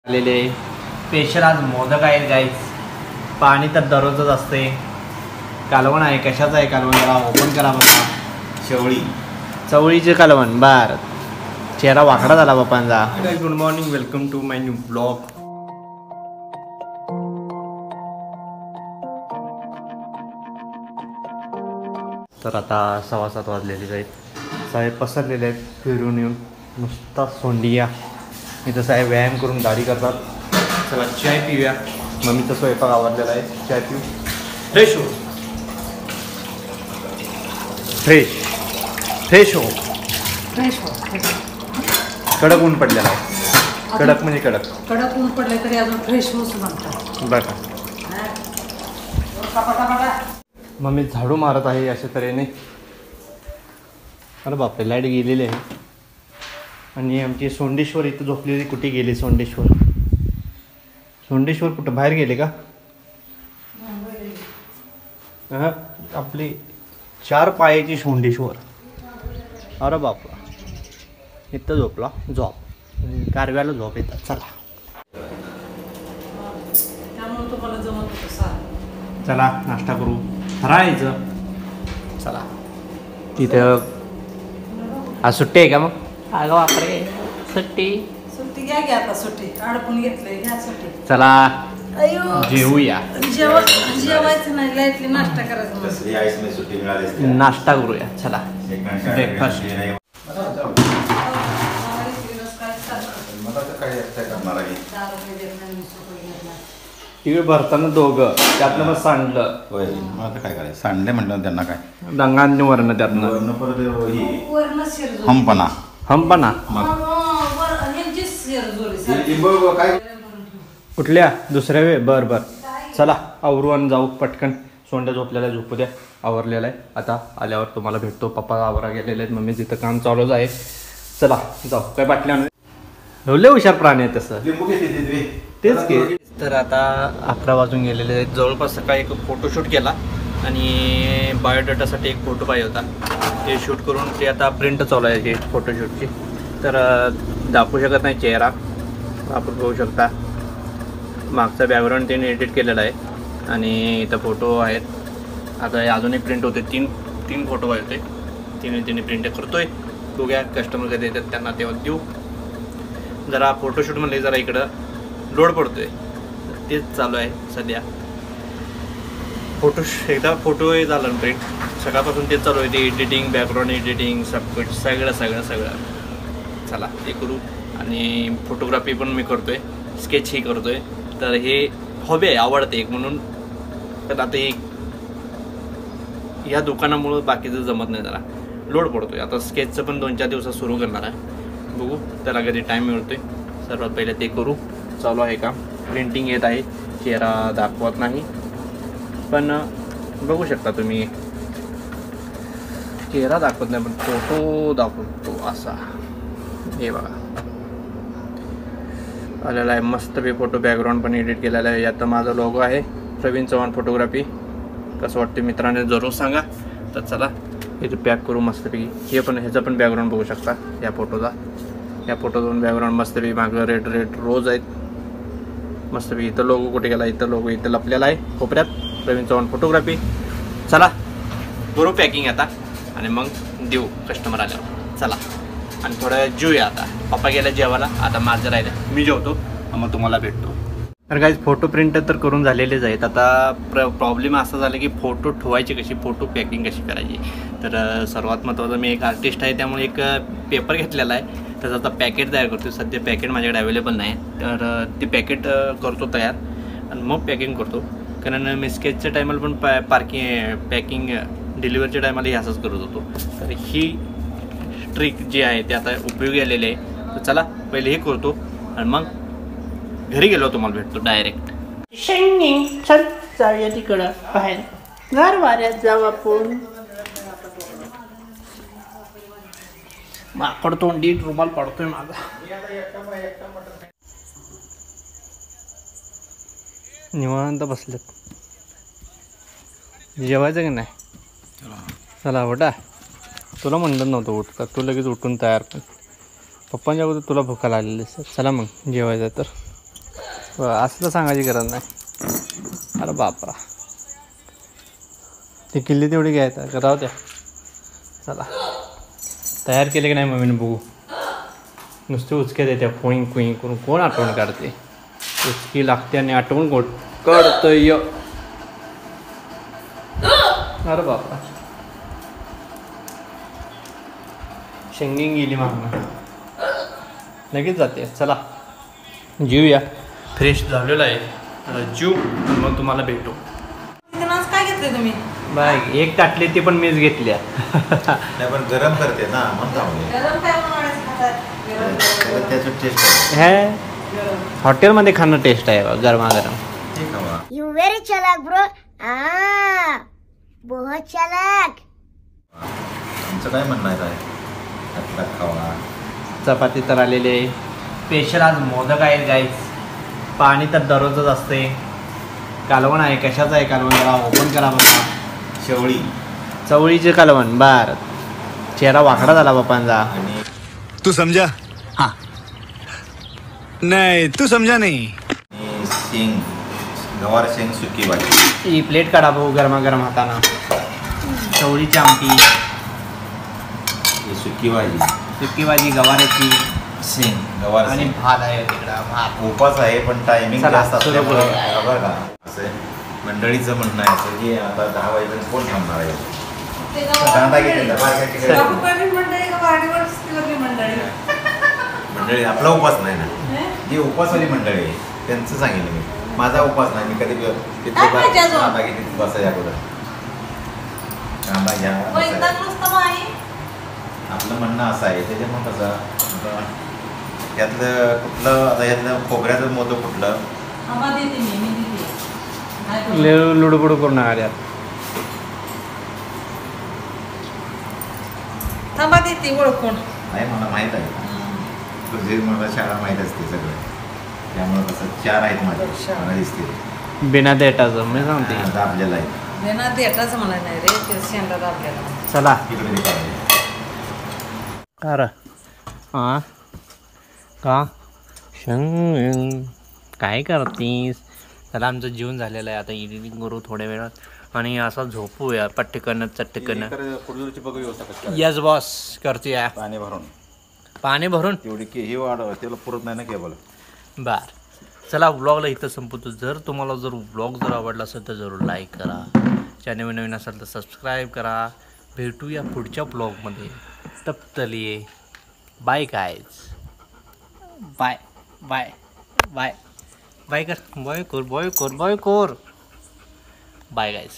आलेले स्पेशल आज मोदक आहेत गाईस. पाणी तर दररोजच असते. कालवण आहे. कशाचं आहे कालवण? जरा ओपन करा बघा. चवळीचे कालवण. बार चेहरा वाकडा झाला बापांचा. Good morning, welcome to my new blog. तर आता 6:15 वाजलेले आहेत. साहेब पसरलेले आहेत फिरून येऊन. नुसता सोंडिया. इथं साहेब व्यायाम करून गाडी करतात. चला चाय पिऊया. मम्मीचा स्वयंपाक आवडलेला आहे. चाय पिऊ. फ्रेश हो. फ्रेश हो. कडक ऊन पडलेला आहे. कडक म्हणजे कडक ऊन पडले तरी अजून फ्रेश होऊच म्हणतात बरं. मम्मी झाडू मारत आहे अशा तऱ्हेने. अरे बापरे, लाईट गेलेली आहे. आणि आमची सोंडेश्वर इथं झोपलेली. कुठे गेली सोंडेश्वर? कुठं बाहेर गेले का? हां, आपली 4 पायाची सोंडेश्वर. अरे बापा, इथं झोपला. झोप कारव्याला झोप येतात. चला चला नाश्ता करू. राहायचं. चला. तिथं आज सुट्टी आहे का मग? अगं बापरे, सुट्टी घ्या की आता. सुट्टी अडकून घेतलंय. घ्या सुट्टी. चला जेवूया. जेवायचं नाही, लाईटली नाश्ता करायचा. नाश्ता करूया. चला ब्रेकफास्ट. तिकडे भरताना दोघं त्यातनं मग सांडलं. होय, मग आता काय करायचं? सांडले म्हटलं त्यांना काय दंगांनी वरण त्यातनं हंपना कुठल्या दुसऱ्या वे. बर चला आवरू आणि जाऊ पटकन. सोंड्या झोपलेला झोपू द्या. आवरलेला आहे. आता आल्यावर तुम्हाला भेटतो. पप्पा आवरा गेलेले आहेत. मम्मी जिथं काम चालूच आहे. चला जाऊ. काय बाटल्या लय हुशार प्राणी आहे तसं. तेच की. तर आता 11 वाजून गेलेले आहेत. जवळपास सकाळी एक फोटोशूट केला आणि बायोडाटासाठी एक फोटो पाहिजे होता. ते शूट करून ते आता प्रिंट चालू आहे फोटोशूटची. तर दाखवू शकत नाही चेहरा. आपण बघू शकता मागचा बॅकग्राऊंड त्यांनी एडिट केलेला आहे आणि इथं फोटो आहेत. आता अजूनही प्रिंट होते. तीन फोटो पाहिजे होते. तिन्ही प्रिंट करतोय. बघूया कस्टमर कधी येतात त्यांना तेव्हा देऊ. जरा फोटोशूटमध्ये जरा इकडं लोड पडतोय. तेच चालू आहे सध्या. एकदा फोटो झालं प्रिंट. सकाळपासून तेच चालू आहे. ते एडिटिंग, बॅकग्राऊंड एडिटिंग, सगळं. चला ते करू. आणि फोटोग्राफी पण मी करतोय. स्केचही करतोय. तर हे हॉबी आहे, आवडते एक म्हणून. तर आता ह्या दुकानामुळं बाकीचं जमत नाही. जरा लोड पडतोय. आता स्केचचं पण 2-4 दिवसात सुरू करणार आहे. बघू त्याला कधी टाईम मिळतोय. सर्वात पहिले ते करू. चालू आहे काम. प्रिंटिंग येत आहे. चेहरा दाखवत नाही पण बघू शकता तुम्ही. चेहरा दाखवत नाही पण फोटो दाखवतो असा. हे बघा आलेला आहे मस्त बी फोटो. बॅकग्राऊंड पण एडिट केलेला आहे. आता माझा लोगो आहे प्रवीण चव्हाण फोटोग्राफी. कसं वाटते मित्रांनी जरूर सांगा. तर चला इथे पॅक करू मस्तपैकी. हे पण ह्याचा पण बॅकग्राऊंड बघू शकता या फोटोचा. या फोटोचा बॅकग्राऊंड मस्तपैकी. मागं रेड रोज आहेत मस्तपैकी. इथं लोगो कुठे गेला? इथं लोगो इथं लपलेला आहे कोपऱ्यात. प्रवीण चव्हाण फोटोग्राफी. चला करू पॅकिंग आता आणि मग देऊ कस्टमर आल्यावर. चला आणि थोडं वेळ जेऊया. आता पप्पा गेल्या जेवायला. आता माझं राहिलं. मी जेवतो मग तुम्हाला भेटतो. तर काही फोटो प्रिंट तर करून झालेलेच आहेत. आता प्रॉब्लेम असा झाला की फोटो ठेवायची कशी, फोटो पॅकिंग कशी करायची. तर सर्वात महत्त्वाचं मी एक आर्टिस्ट आहे त्यामुळे एक पेपर घेतलेला आहे. त्याचं आता पॅकेट तयार करतो. सध्या पॅकेट माझ्याकडे अवेलेबल नाही. तर ते पॅकेट करतो तयार आणि मग पॅकिंग करतो. कारण मी स्केचच्या टायमाला पण पॅकिंग डिलिव्हरीच्या टायमाला हे असंच करत होतो. तर ही ट्रिक जी आहे ते आता उपयोगी आलेली आहे. तर चला पहिले हे करतो आणि मग घरी गेलो तुम्हाला भेटतो डायरेक्ट. चल जाऊया तिकडं बाहेर. गार वाऱ्यात जाऊ आपण. माकड तोंडी रुमाल पडतोय माझा. निवांत बसलेत. जेवायचं की नाही? चला बेटा. तुला म्हणलं नव्हतं उठ का? तू लगेच उठून तयार पण. पप्पांच्या अगोदर तुला भूका लागलेली. चला मग जेवायचं तर. असं तर सांगायची गरज नाही. अरे बापरा, ती किल्ली तेवढी घ्यायचं राहू द्या. चला तयार केले की नाही मम्मीने बघू. नुसते उचके देते कुईंग कुईंग करून. कोण आठवण काढते? उचकी लागते आणि आठवण कोण काढतंय? अरे बापरा, शेंगिंग गेली मागणं, लगेच जाते. चला जीवया. फ्रेश झालेलं आहे, आता जीव मग तुम्हाला भेटू. आज काय घेतले तुम्ही? बाय एक ताटली ती पण मीच घेतल्या. नाही पण गरम करते ना म्हणता गरम काय बनवायचं खातात? गरम त्याचं टेस्ट हे हॉटेलमध्ये खाणं टेस्ट आहे गरमागरम. ठीक आहे. You very चालाक bro. बहुत चालाक. आमचं काय म्हणणं आहे काय खावा. चपाती तर आलेली आहे. स्पेशल आज मोदक आहेत गाईस. पाणी तर दररोजच असते. कालवण आहे. कशाचं आहे कालवण? जरा ओपन करा बघा. शेवळी चवळीचे कालवण. बार चेहरा वाकडा झाला बापांचा. आणि तू समझा? हाँ. नहीं तू समझा नहीं. शेंग, गवार शेंग सुकी भाजी. ही प्लेट काढा भाऊ गरमागरम हाताना. चवळीची आमटी, ही सुकी भाजी, सुकी भाजी, गवाराची शेंग, गवार आणि शेंग. भात आहे तिकडं. भात उपास आहे पण टायमिंग चला, जास्त सुरू असल्यामुळे करूया. बरं का असं मंडळीचं म्हणणं आहे असं की आता 10 वाजेपर्यंत कोण थांबणार आहे. कांदा घेतलेला बारक्या तिकडे. बाहुबली मंडळी का वाडीवर स्थिरली मंडळी? मंडळी आपला उपास नाही ना, जी उपासवाली मंडळी आहे त्यांचं सांगितलं मी. माझा उपास नाही, मी कधी तिथले काय पाहिजे अजून? कांदा घेतली बसायच्या अगोदर कांदा घ्या वैताग बसायला. नुसतं माई. आपलं म्हणणं असं आहे त्याच्यामुळे कसं आता यातलं कुठलं आता यातलं खोबऱ्याचं मोदक कुठलं. आंबा देते मी देते. नाही बोलत. लुडबुड करून आल्यात. थांबा देते ओळखून. नाही मला माहीत आहे तुझी मला शाळा माहीत असते सगळं. त्यामुळे कसं 4 आहेत माझे मला दिसते. बिना देटाचं मी सांगते. दाबलेलं आहे देणार देटाच म्हणा नाही रे, ते शेंडा दाबलेला. चला इकडे ते काढायचं. अरे हां का शंग काय करतीस? चला आमचं जेवण झालेलं आहे. आता एडिटिंग करू थोड्या वेळात आणि असं झोपूया पट्टकन चट्टकन. कुडूरची बघ व्यवस्था कशी करायची. यस बॉस करते या. पाणी भरून पाणी भरून तेवढी की हे वाढ त्याला पुरत नाही ना केबल. बर चला व्लॉगला इथं संपवतो. जर तुम्हाला व्लॉग आवडला असेल तर जरूर लाईक करा. चॅनल नवीन असेल तर सबस्क्राईब करा. भेटूया पुढच्या ब्लॉगमध्ये. तब चलिए bye guys. Bye bye bye bye कर. बाय कोर बाय कोर बाय कोर. Bye guys.